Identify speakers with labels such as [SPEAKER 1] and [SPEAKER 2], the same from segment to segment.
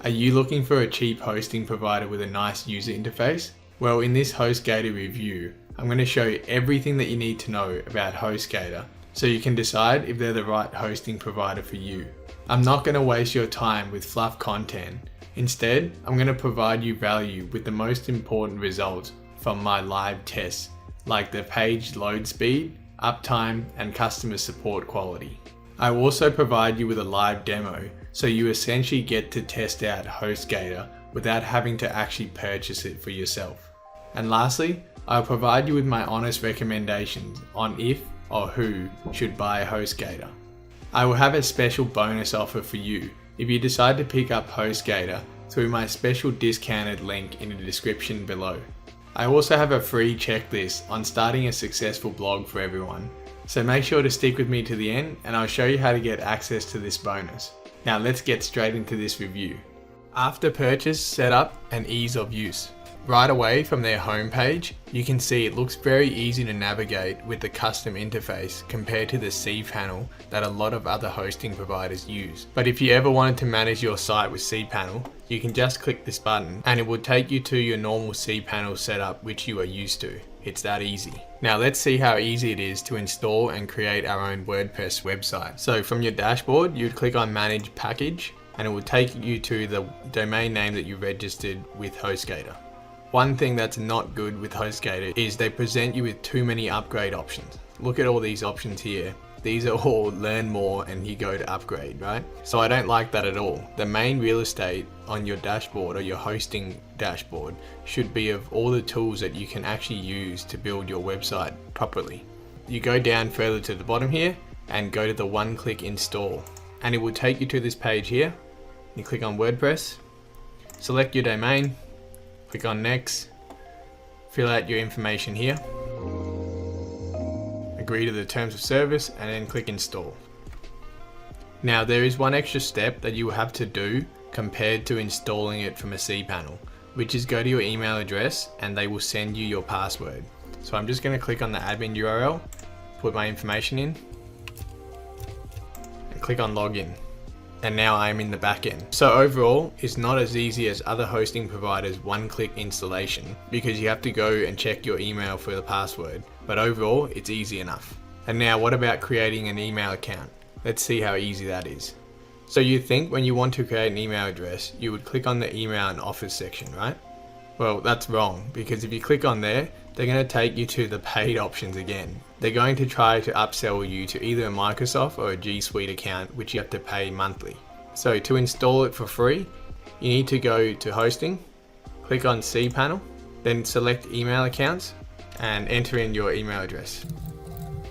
[SPEAKER 1] Are you looking for a cheap hosting provider with a nice user interface? Well, in this HostGator review, I'm going to show you everything that you need to know about HostGator so you can decide if they're the right hosting provider for you. I'm not going to waste your time with fluff content. Instead, I'm going to provide you value with the most important results from my live tests, like the page load speed, uptime, and customer support quality. I will also provide you with a live demo, so you essentially get to test out HostGator without having to actually purchase it for yourself. And lastly, I'll provide you with my honest recommendations on if or who should buy HostGator. I will have a special bonus offer for you if you decide to pick up HostGator through my special discounted link in the description below. I also have a free checklist on starting a successful blog for everyone, so make sure to stick with me to the end and I'll show you how to get access to this bonus. Now let's get straight into this review. After purchase, setup, and ease of use. Right away from their homepage, you can see it looks very easy to navigate with the custom interface compared to the cPanel that a lot of other hosting providers use. But if you ever wanted to manage your site with cPanel, you can just click this button and it will take you to your normal cPanel setup which you are used to. It's that easy. Now let's see how easy it is to install and create our own WordPress website. So from your dashboard, you'd click on Manage Package and it will take you to the domain name that you registered with HostGator. One thing that's not good with HostGator is they present you with too many upgrade options. Look at all these options here. These are all learn more and you go to upgrade, right? So I don't like that at all. The main real estate on your dashboard or your hosting dashboard should be of all the tools that you can actually use to build your website properly. You go down further to the bottom here and go to the one-click install and it will take you to this page here. You click on WordPress, select your domain, click on next, fill out your information here, agree to the terms of service, and then click install. Now there is one extra step that you will have to do compared to installing it from a cPanel, which is go to your email address and they will send you your password. So I'm just going to click on the admin URL, put my information in, and click on login. And now I'm in the backend. So overall, it's not as easy as other hosting providers one-click installation because you have to go and check your email for the password. But overall, it's easy enough. And now what about creating an email account? Let's see how easy that is. So you think when you want to create an email address, you would click on the email and offers section, right? Well, that's wrong because if you click on there, they're going to take you to the paid options again. They're going to try to upsell you to either a Microsoft or a G Suite account, which you have to pay monthly. So to install it for free, you need to go to hosting, click on cPanel, then select email accounts and enter in your email address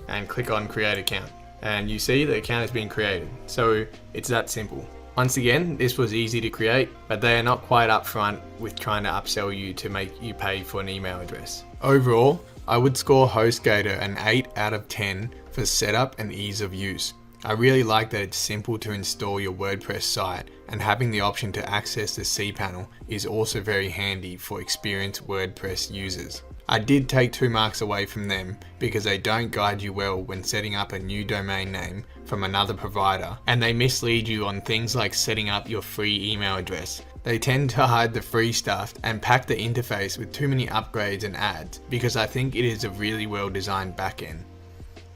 [SPEAKER 1] and click on create account. And you see the account has been created. So it's that simple. Once again, this was easy to create, but they are not quite upfront with trying to upsell you to make you pay for an email address. Overall, I would score HostGator an 8 out of 10 for setup and ease of use. I really like that it's simple to install your WordPress site, and having the option to access the cPanel is also very handy for experienced WordPress users. I did take 2 marks away from them because they don't guide you well when setting up a new domain name from another provider, and they mislead you on things like setting up your free email address. They tend to hide the free stuff and pack the interface with too many upgrades and ads because I think it is a really well designed backend.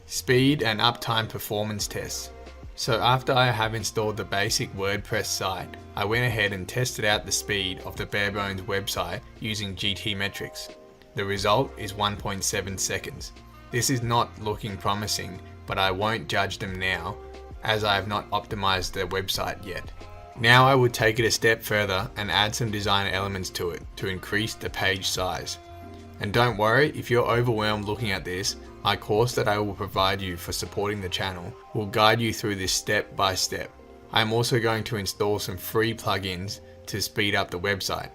[SPEAKER 1] Speed and uptime performance tests. So after I have installed the basic WordPress site, I went ahead and tested out the speed of the bare bones website using GT metrics. The result is 1.7 seconds. This is not looking promising, but I won't judge them now as I have not optimized the website yet. Now I would take it a step further and add some design elements to it to increase the page size. And don't worry if you're overwhelmed looking at this, my course that I will provide you for supporting the channel will guide you through this step by step. I am also going to install some free plugins to speed up the website.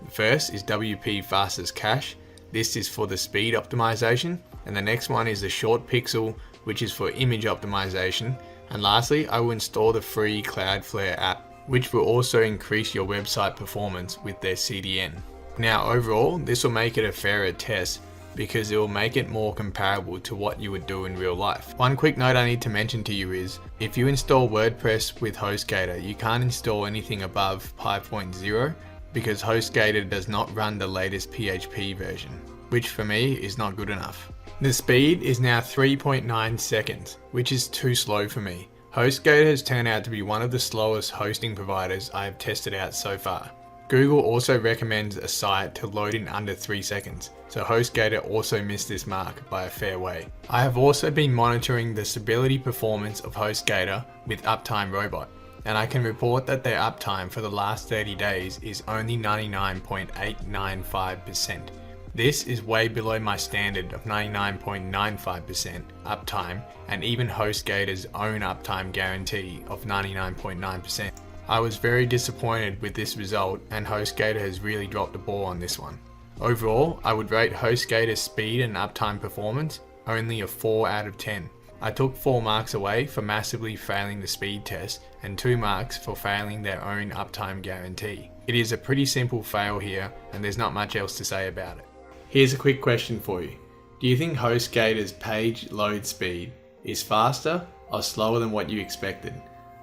[SPEAKER 1] The first is WP Fastest Cache. This is for the speed optimization, and the next one is the Short Pixel, which is for image optimization. And lastly, I will install the free Cloudflare app, which will also increase your website performance with their CDN. Now overall, this will make it a fairer test because it will make it more comparable to what you would do in real life. One quick note I need to mention to you is, if you install WordPress with HostGator, you can't install anything above 5.0 because HostGator does not run the latest PHP version, which for me is not good enough. The speed is now 3.9 seconds, which is too slow for me. HostGator has turned out to be one of the slowest hosting providers I have tested out so far. Google also recommends a site to load in under 3 seconds, so HostGator also missed this mark by a fair way. I have also been monitoring the stability performance of HostGator with Uptime Robot, and I can report that their uptime for the last 30 days is only 99.895%. This is way below my standard of 99.95% uptime and even HostGator's own uptime guarantee of 99.9%. I was very disappointed with this result, and HostGator has really dropped the ball on this one. Overall, I would rate HostGator's speed and uptime performance only a 4 out of 10. I took 4 marks away for massively failing the speed test and 2 marks for failing their own uptime guarantee. It is a pretty simple fail here, and there's not much else to say about it. Here's a quick question for you. Do you think HostGator's page load speed is faster or slower than what you expected?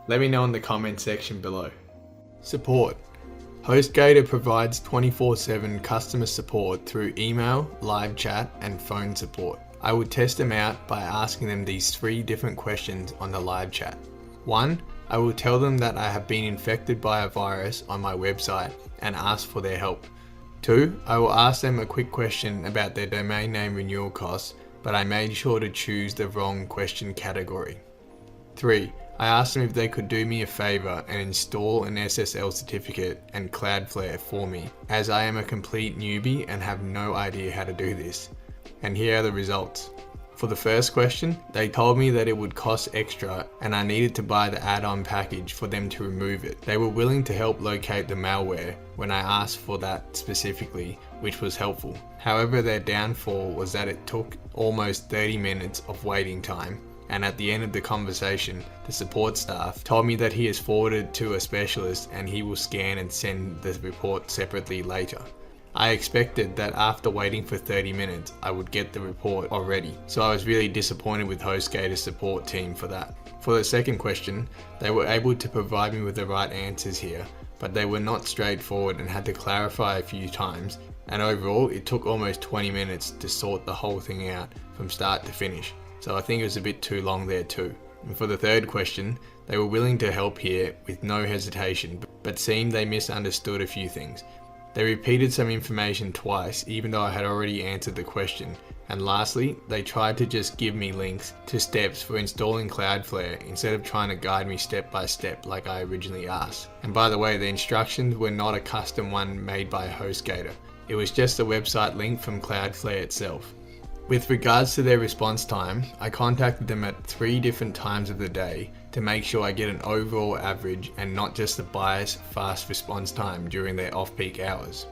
[SPEAKER 1] Let me know in the comment section below. Support. HostGator provides 24/7 customer support through email, live chat, and phone support. I would test them out by asking them these 3 different questions on the live chat. 1. I will tell them that I have been infected by a virus on my website and ask for their help. 2. I will ask them a quick question about their domain name renewal costs, but I made sure to choose the wrong question category. 3. I asked them if they could do me a favor and install an SSL certificate and Cloudflare for me, as I am a complete newbie and have no idea how to do this. And here are the results. For the first question, they told me that it would cost extra and I needed to buy the add-on package for them to remove it. They were willing to help locate the malware when I asked for that specifically, which was helpful. However, their downfall was that it took almost 30 minutes of waiting time, and at the end of the conversation, the support staff told me that he has forwarded to a specialist and he will scan and send the report separately later. I expected that after waiting for 30 minutes, I would get the report already, so I was really disappointed with HostGator's support team for that. For the second question, they were able to provide me with the right answers here, but they were not straightforward and had to clarify a few times, and overall it took almost 20 minutes to sort the whole thing out from start to finish, so I think it was a bit too long there too. And for the third question, they were willing to help here with no hesitation, but seemed they misunderstood a few things. They repeated some information twice, even though I had already answered the question. And lastly, they tried to just give me links to steps for installing Cloudflare instead of trying to guide me step by step like I originally asked. And by the way, the instructions were not a custom one made by HostGator. It was just a website link from Cloudflare itself. With regards to their response time, I contacted them at 3 different times of the day to make sure I get an overall average and not just a biased fast response time during their off-peak hours.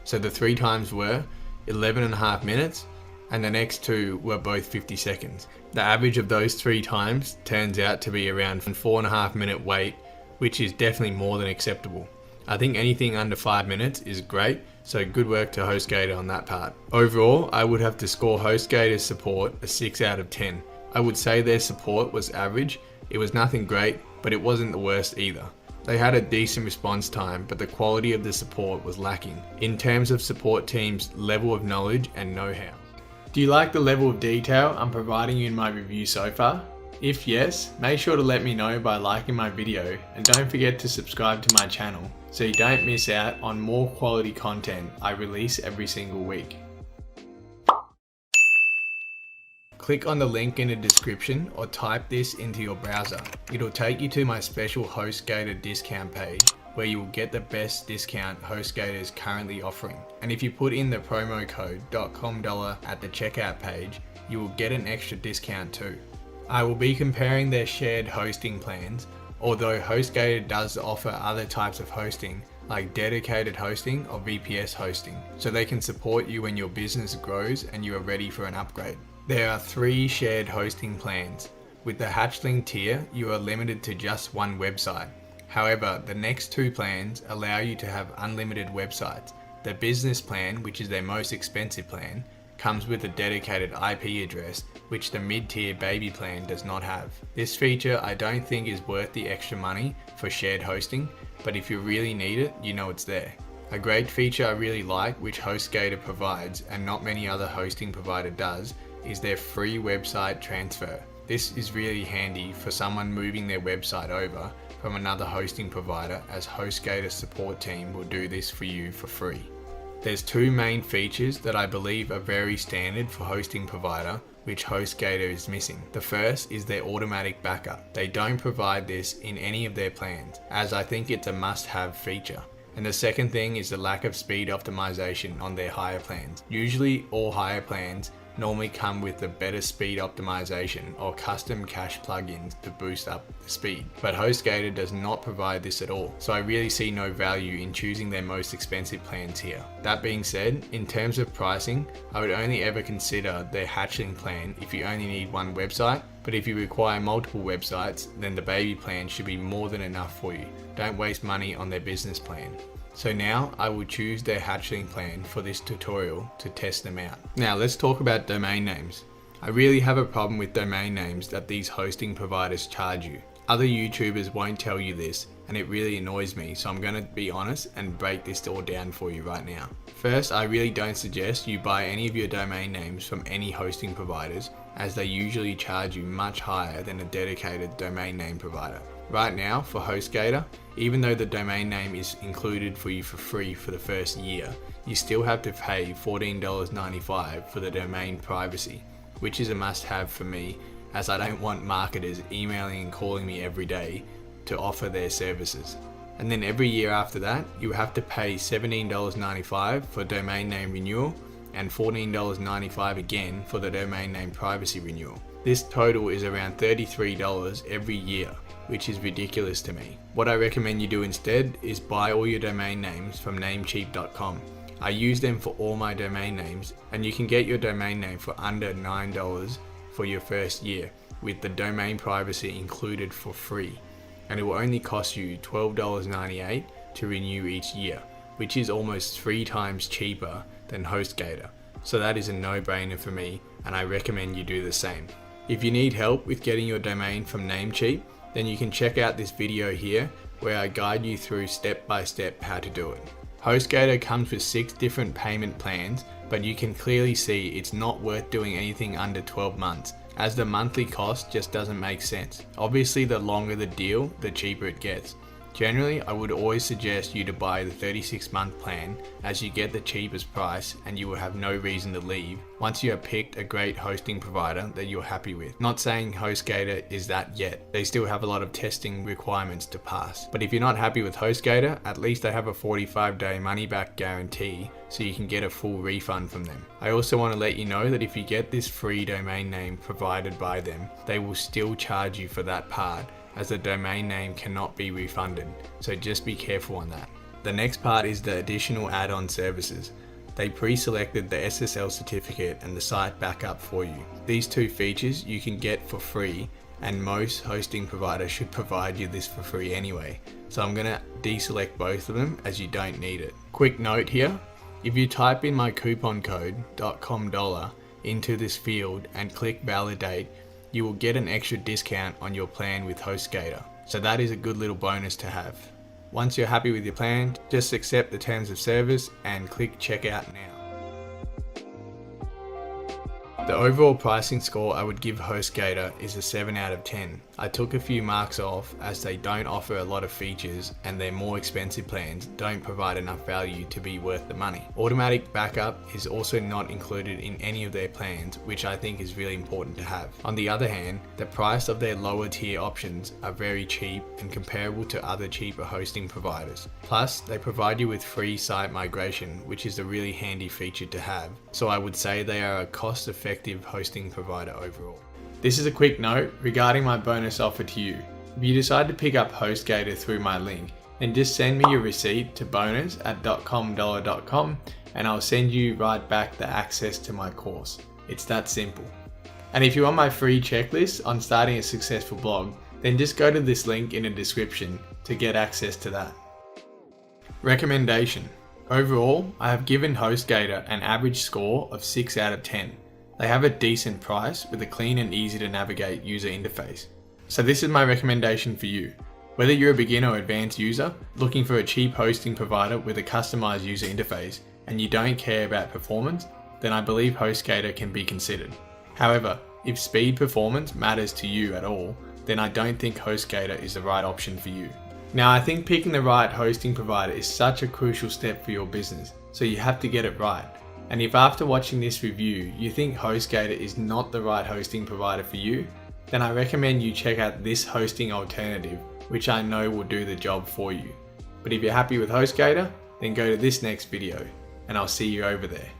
[SPEAKER 1] So the 3 times were 11.5 minutes and the next 2 were both 50 seconds. The average of those 3 times turns out to be around 4.5 minute wait, which is definitely more than acceptable. I think anything under 5 minutes is great, so good work to HostGator on that part. Overall, I would have to score HostGator's support a 6 out of 10. I would say their support was average. It was nothing great, but it wasn't the worst either. They had a decent response time, but the quality of the support was lacking in terms of support team's level of knowledge and know-how. Do you like the level of detail I'm providing you in my review so far? If yes, make sure to let me know by liking my video, and don't forget to subscribe to my channel so you don't miss out on more quality content I release every single week. Click on the link in the description or type this into your browser. It'll take you to my special HostGator discount page where you will get the best discount HostGator is currently offering. And if you put in the promo code $.com at the checkout page, you will get an extra discount too. I will be comparing their shared hosting plans, although HostGator does offer other types of hosting like dedicated hosting or VPS hosting, so they can support you when your business grows and you are ready for an upgrade. There are 3 shared hosting plans. With the Hatchling tier, you are limited to just 1 website. However, the next 2 plans allow you to have unlimited websites. The business plan, which is their most expensive plan, comes with a dedicated IP address, which the mid-tier baby plan does not have. This feature I don't think is worth the extra money for shared hosting, but if you really need it, you know it's there. A great feature I really like, which HostGator provides and not many other hosting provider does, is their free website transfer. This is really handy for someone moving their website over from another hosting provider, as HostGator's support team will do this for you for free. There's two main features that I believe are very standard for hosting provider, which HostGator is missing. The first is their automatic backup. They don't provide this in any of their plans, as I think it's a must-have feature. And the second thing is the lack of speed optimization on their higher plans. Usually all higher plans normally come with a better speed optimization or custom cache plugins to boost up the speed. But HostGator does not provide this at all, so I really see no value in choosing their most expensive plans here. That being said, in terms of pricing, I would only ever consider their hatchling plan if you only need one website, but if you require multiple websites, then the baby plan should be more than enough for you. Don't waste money on their business plan. So now I will choose their hatchling plan for this tutorial to test them out. Now let's talk about domain names. I really have a problem with domain names that these hosting providers charge you. Other YouTubers won't tell you this, and it really annoys me, so I'm going to be honest and break this all down for you right now. First, I really don't suggest you buy any of your domain names from any hosting providers, as they usually charge you much higher than a dedicated domain name provider. Right now, for HostGator, even though the domain name is included for you for free for the first year, you still have to pay $14.95 for the domain privacy, which is a must-have for me, as I don't want marketers emailing and calling me every day to offer their services. And then every year after that, you have to pay $17.95 for domain name renewal and $14.95 again for the domain name privacy renewal. This total is around $33 every year, which is ridiculous to me. What I recommend you do instead is buy all your domain names from namecheap.com. I use them for all my domain names, and you can get your domain name for under $9 for your first year, with the domain privacy included for free. And it will only cost you $12.98 to renew each year, which is almost 3 times cheaper than HostGator. So that is a no-brainer for me, and I recommend you do the same. If you need help with getting your domain from Namecheap, then you can check out this video here where I guide you through step by step how to do it. HostGator comes with 6 different payment plans, but you can clearly see it's not worth doing anything under 12 months, as the monthly cost just doesn't make sense. Obviously, the longer the deal, the cheaper it gets. Generally, I would always suggest you to buy the 36-month plan, as you get the cheapest price and you will have no reason to leave once you have picked a great hosting provider that you're happy with. Not saying HostGator is that yet. They still have a lot of testing requirements to pass. But if you're not happy with HostGator, at least they have a 45-day money-back guarantee, so you can get a full refund from them. I also want to let you know that if you get this free domain name provided by them, they will still charge you for that part, as the domain name cannot be refunded, so just be careful on that. The next part is the additional add-on services. They pre-selected the SSL certificate and the site backup for you. These 2 features you can get for free, and most hosting providers should provide you this for free anyway, so I'm going to deselect both of them as you don't need it. Quick note here, if you type in my coupon code $.com into this field and click validate, you will get an extra discount on your plan with HostGator. So that is a good little bonus to have. Once you're happy with your plan, just accept the terms of service and click checkout now. The overall pricing score I would give HostGator is a 7 out of 10. I took a few marks off as they don't offer a lot of features and their more expensive plans don't provide enough value to be worth the money. Automatic backup is also not included in any of their plans, which I think is really important to have. On the other hand, the price of their lower tier options are very cheap and comparable to other cheaper hosting providers. Plus, they provide you with free site migration, which is a really handy feature to have. So I would say they are a cost-effective hosting provider overall. This is a quick note regarding my bonus offer to you. If you decide to pick up HostGator through my link, then just send me your receipt to bonus@.com and I'll send you right back the access to my course. It's that simple. And if you want my free checklist on starting a successful blog, then just go to this link in the description to get access to that. Recommendation. Overall, I have given HostGator an average score of 6 out of 10. They have a decent price with a clean and easy to navigate user interface. So this is my recommendation for you. Whether you're a beginner or advanced user looking for a cheap hosting provider with a customized user interface and you don't care about performance, then I believe HostGator can be considered. However, if speed performance matters to you at all, then I don't think HostGator is the right option for you. Now, I think picking the right hosting provider is such a crucial step for your business, so you have to get it right. And if after watching this review, you think HostGator is not the right hosting provider for you, then I recommend you check out this hosting alternative, which I know will do the job for you. But if you're happy with HostGator, then go to this next video, and I'll see you over there.